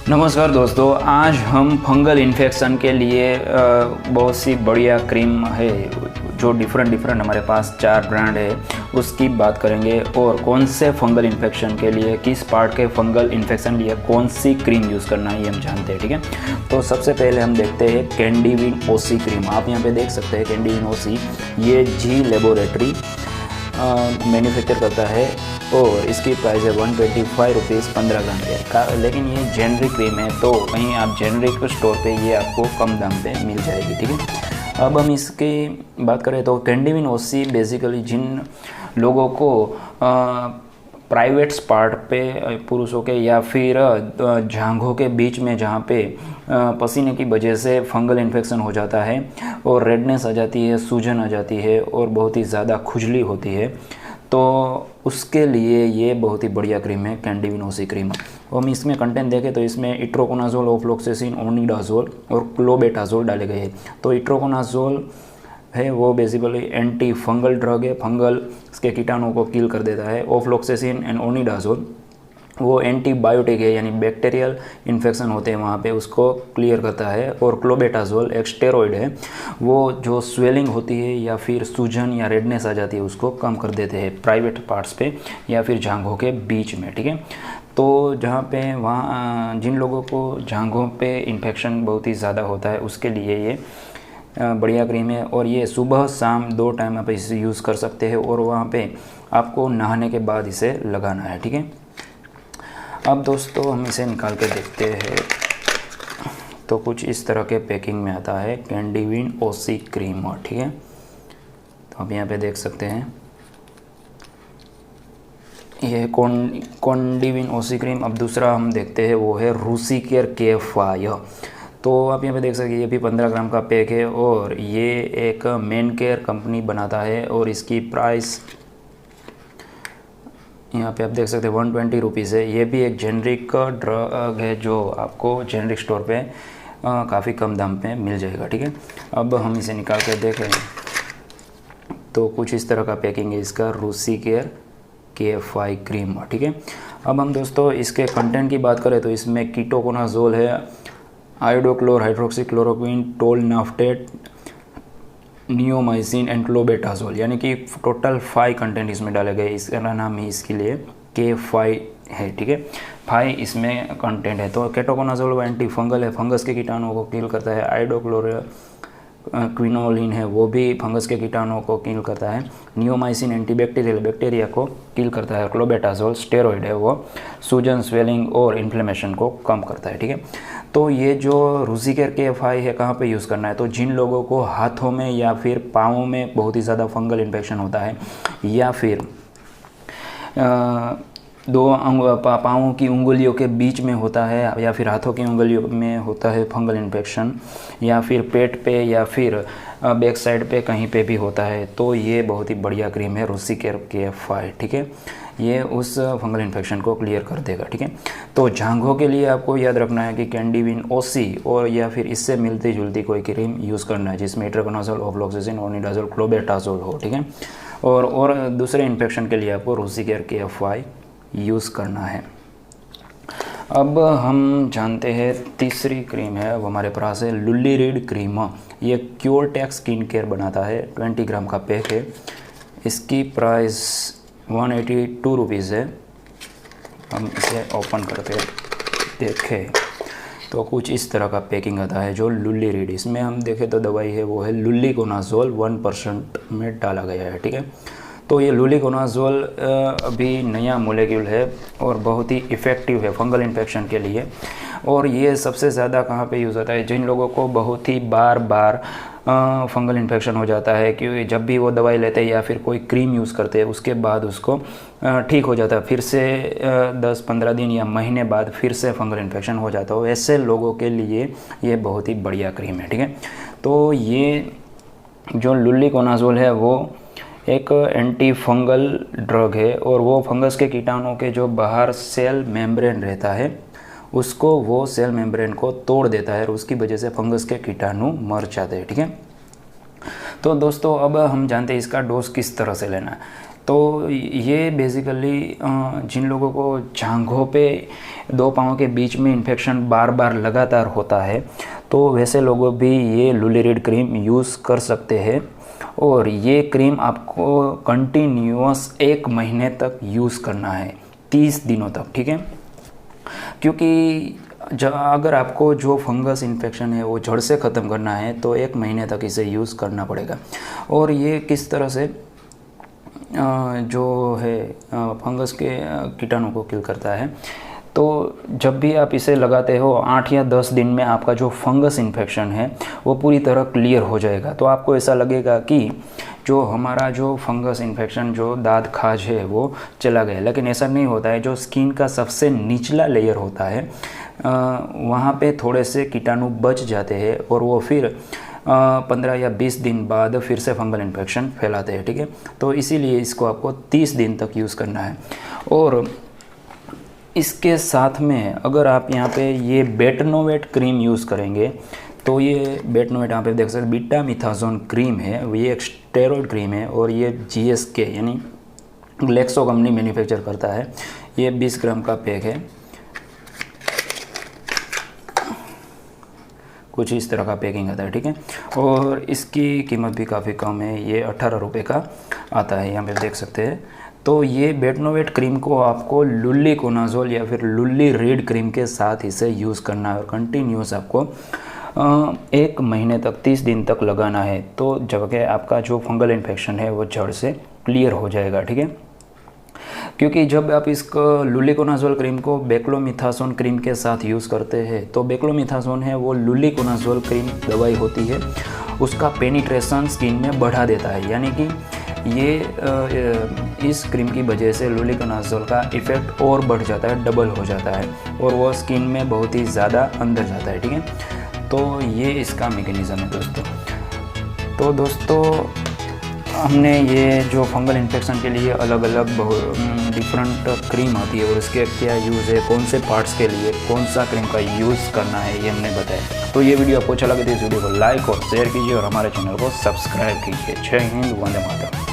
नमस्कार दोस्तों, आज हम फंगल इन्फेक्शन के लिए बहुत सी बढ़िया क्रीम है जो डिफरेंट हमारे पास 4 ब्रांड है उसकी बात करेंगे और कौन से फंगल इन्फेक्शन के लिए किस पार्ट के फंगल इन्फेक्शन लिए कौन सी क्रीम यूज़ करना है ये हम जानते हैं। ठीक है, तो सबसे पहले हम देखते हैं कैंडीविन ओसी क्रीम। आप यहाँ पे देख सकते हैं कैंडीविन ओसी, ये जी लेबोरेटरी मैन्युफैक्चर करता है और इसकी प्राइस है 125 रुपीज़ 15 ग्राम का। लेकिन ये जेनरिक क्रीम है तो कहीं आप जेनरिक स्टोर पे ये आपको कम दाम पे मिल जाएगी। ठीक है, अब हम इसकी बात करें तो कैंडीविन ओसी बेसिकली जिन लोगों को प्राइवेट पार्ट पे पुरुषों के या फिर जांघों के बीच में जहाँ पे पसीने की वजह से फंगल इन्फेक्शन हो जाता है और रेडनेस आ जाती है, सूजन आ जाती है और बहुत ही ज़्यादा खुजली होती है, तो उसके लिए ये बहुत ही बढ़िया क्रीम है कैंडीविन ओसी क्रीम। हम इसमें कंटेंट देखें तो इसमें इट्रोकोनाजोल, ऑफ्लोक्सेसिन, ओनिडाजोल और क्लोबेटाजोल डाले गए हैं। तो इट्रोकोनाजोल है वो बेसिकली एंटी फंगल ड्रग है, फंगल के कीटाणुओं को किल कर देता है। ऑफ्लोक्सेसिन एंड ओनिडाजोल वो एंटीबायोटिक है, यानी बैक्टीरियल इन्फेक्शन होते हैं वहाँ पे उसको क्लियर करता है। और क्लोबेटाजोल एक स्टेरॉइड है, वो जो स्वेलिंग होती है या फिर सूजन या रेडनेस आ जाती है उसको कम कर देते हैं प्राइवेट पार्ट्स पे या फिर जांघों के बीच में। ठीक है, तो जहाँ पे वहाँ जिन लोगों को जांघों पे इन्फेक्शन बहुत ही ज़्यादा होता है उसके लिए ये बढ़िया क्रीम है। और ये सुबह शाम 2 टाइम आप इसे यूज़ कर सकते हैं और वहाँ पे आपको नहाने के बाद इसे लगाना है। ठीक है, अब दोस्तों हम इसे निकाल के देखते हैं तो कुछ इस तरह के पैकिंग में आता है कैंडीविन ओसी क्रीम। ठीक है, तो आप यहाँ पे देख सकते हैं ये कैंडीविन ओसी क्रीम। अब दूसरा हम देखते हैं वो है रूसी केयर K5। तो आप यहाँ पे देख सकते हैं ये भी 15 ग्राम का पैक है और ये एक मेन केयर कंपनी बनाता है और इसकी प्राइस यहाँ पे आप देख सकते हैं 120 रुपीज़ है। ये भी एक जेनरिक ड्रग है जो आपको जेनरिक स्टोर पे काफ़ी कम दाम पे मिल जाएगा। ठीक है, अब हम इसे निकाल कर देखें तो कुछ इस तरह का पैकिंग है इसका रूसी केयर K5 क्रीम। ठीक है, अब हम दोस्तों इसके कंटेंट की बात करें तो इसमें कीटोकोनाजोल है, आयोडोक्लोर हाइड्रोक्सीक्लोरोक्विन, टोलनाफ्टेट, नियोमाइसिन एंड क्लोबेटाजोल, यानी कि टोटल 5 कंटेंट इसमें डाले गए। इसका नाम ही इसके लिए K5 है। ठीक है, 5 इसमें कंटेंट है। तो केटोकोनाजोल वो एंटी फंगल है, फंगस के कीटाणुओं को किल करता है। आयोडोक्लोर क्विनोलिन है वो भी फंगस के कीटाणुओं को किल करता है। नियोमाइसिन एंटीबैक्टीरियल, बैक्टीरिया को किल करता है। क्लोबेटाजोल स्टेरॉइड है वो सूजन, स्वेलिंग और इन्फ्लेमेशन को कम करता है। ठीक है, तो ये जो रूसी केयर K5 है कहाँ पे यूज़ करना है, तो जिन लोगों को हाथों में या फिर पाँवों में बहुत ही ज़्यादा फंगल इन्फेक्शन होता है या फिर पाँवों की उंगलियों के बीच में होता है या फिर हाथों की उंगलियों में होता है फंगल इन्फेक्शन, या फिर पेट पे या फिर बैक साइड पे कहीं पे भी होता है, तो ये बहुत ही बढ़िया क्रीम है रूसी केयर K5। ठीक है, ये उस फंगल इन्फेक्शन को क्लियर कर देगा। ठीक है, तो जांघों के लिए आपको याद रखना है कि कैंडीविन ओसी और या फिर इससे मिलती जुलती कोई क्रीम यूज़ करना है जिसमें इट्रोकोनाजोल, ऑफ्लोक्सेसिन, ओनिडाजोल, क्लोबेटाजोल हो। ठीक है, और दूसरे इन्फेक्शन के लिए आपको रूसी केयर K5 यूज़ करना है। अब हम जानते हैं तीसरी क्रीम है वो हमारे पास है लुलिरिड क्रीम। ये क्योरटेक स्किन केयर बनाता है, 20 ग्राम का पैक है। इसकी प्राइस 182 रुपीज़ है। हम इसे ओपन करके देखें तो कुछ इस तरह का पैकिंग आता है जो लुलिरिड। इसमें हम देखें तो दवाई है वो है लुलिकोनाजोल, 1% में डाला गया है। ठीक है, तो ये लुलिकोनाजोल अभी नया मोलेक्यूल है और बहुत ही इफ़ेक्टिव है फंगल इन्फेक्शन के लिए। और ये सबसे ज़्यादा कहाँ पे यूज़ होता है, जिन लोगों को बहुत ही बार फंगल इन्फेक्शन हो जाता है, क्योंकि जब भी वो दवाई लेते हैं या फिर कोई क्रीम यूज़ करते हैं उसके बाद उसको ठीक हो जाता है, फिर से 10-15 दिन या महीने बाद फिर से फंगल इन्फेक्शन हो जाता है। ऐसे लोगों के लिए ये बहुत ही बढ़िया क्रीम है। ठीक है, तो ये जो लुलिकोनाजोल है वो एक एंटी फंगल ड्रग है और वो फंगस के कीटाणुओं के जो बाहर सेल मेम्ब्रेन रहता है उसको वो सेल मेम्ब्रेन को तोड़ देता है और उसकी वजह से फंगस के कीटाणु मर जाते हैं। ठीक है, तो दोस्तों अब हम जानते हैं इसका डोज किस तरह से लेना है। तो ये बेसिकली जिन लोगों को जांघों पे 2 पाँव के बीच में इन्फेक्शन बार बार लगातार होता है, तो वैसे लोगों भी ये लुलिरिड क्रीम यूज़ कर सकते हैं। और ये क्रीम आपको कंटिन्यूअस 1 महीने तक यूज़ करना है, 30 दिनों तक, ठीक है। क्योंकि अगर आपको जो फंगस इन्फेक्शन है वो जड़ से ख़त्म करना है तो 1 महीने तक इसे यूज़ करना पड़ेगा। और ये किस तरह से जो है फंगस के कीटाणु को किल करता है, तो जब भी आप इसे लगाते हो 8 या 10 दिन में आपका जो फंगस इन्फेक्शन है वो पूरी तरह क्लियर हो जाएगा। तो आपको ऐसा लगेगा कि जो हमारा जो फंगस इन्फेक्शन, जो दाद खाज है वो चला गया, लेकिन ऐसा नहीं होता है। जो स्किन का सबसे निचला लेयर होता है वहाँ पे थोड़े से कीटाणु बच जाते हैं और वो फिर 15 या 20 दिन बाद फिर से फंगल इन्फेक्शन फैलाते हैं, ठीक है। तो इसीलिए इसको आपको 30 दिन तक यूज़ करना है। और इसके साथ में अगर आप यहाँ पे ये बेटनोवेट क्रीम यूज़ करेंगे, तो ये बेटनोवेट यहाँ पे देख सकते हैं बीटामिथाजोन क्रीम है, ये एक स्टेरॉइड क्रीम है और ये GSK यानी ग्लेक्सो कंपनी मैन्युफैक्चर करता है। ये 20 ग्राम का पैक है, कुछ इस तरह का पैकिंग आता है, ठीक है। और इसकी कीमत भी काफ़ी कम है, ये 18 रुपये का आता है, यहाँ पे देख सकते हैं। तो ये बेटनोवेट क्रीम को आपको लुलिकोनाजोल या फिर लुलिरिड क्रीम के साथ इसे यूज़ करना है और कंटिन्यूस आपको 1 महीने तक 30 दिन तक लगाना है। तो जबकि आपका जो फंगल इन्फेक्शन है वो जड़ से क्लियर हो जाएगा, ठीक है। क्योंकि जब आप इसको लुलिकोनाजोल क्रीम को बेक्लोमिथाजोन क्रीम के साथ यूज़ करते हैं, तो बेक्लोमिथाजोन है वो लुलिकोनाजोल क्रीम दवाई होती है, उसका पेनिट्रेशन स्किन में बढ़ा देता है। यानी कि ये इस क्रीम की वजह से लुलिकोनाजोल का इफ़ेक्ट और बढ़ जाता है, डबल हो जाता है और वो स्किन में बहुत ही ज़्यादा अंदर जाता है, ठीक है। तो ये इसका मैकेनिज़्म है दोस्तों। तो दोस्तों हमने ये जो फंगल इन्फेक्शन के लिए अलग अलग डिफरेंट क्रीम आती है और इसके क्या यूज़ है, कौन से पार्ट्स के लिए कौन सा क्रीम का यूज़ करना है, ये हमने बताया। तो ये वीडियो आपको अच्छा लगे तो इस वीडियो को लाइक और शेयर कीजिए और हमारे चैनल को सब्सक्राइब कीजिए। जय हिंद, वंदे मातरम।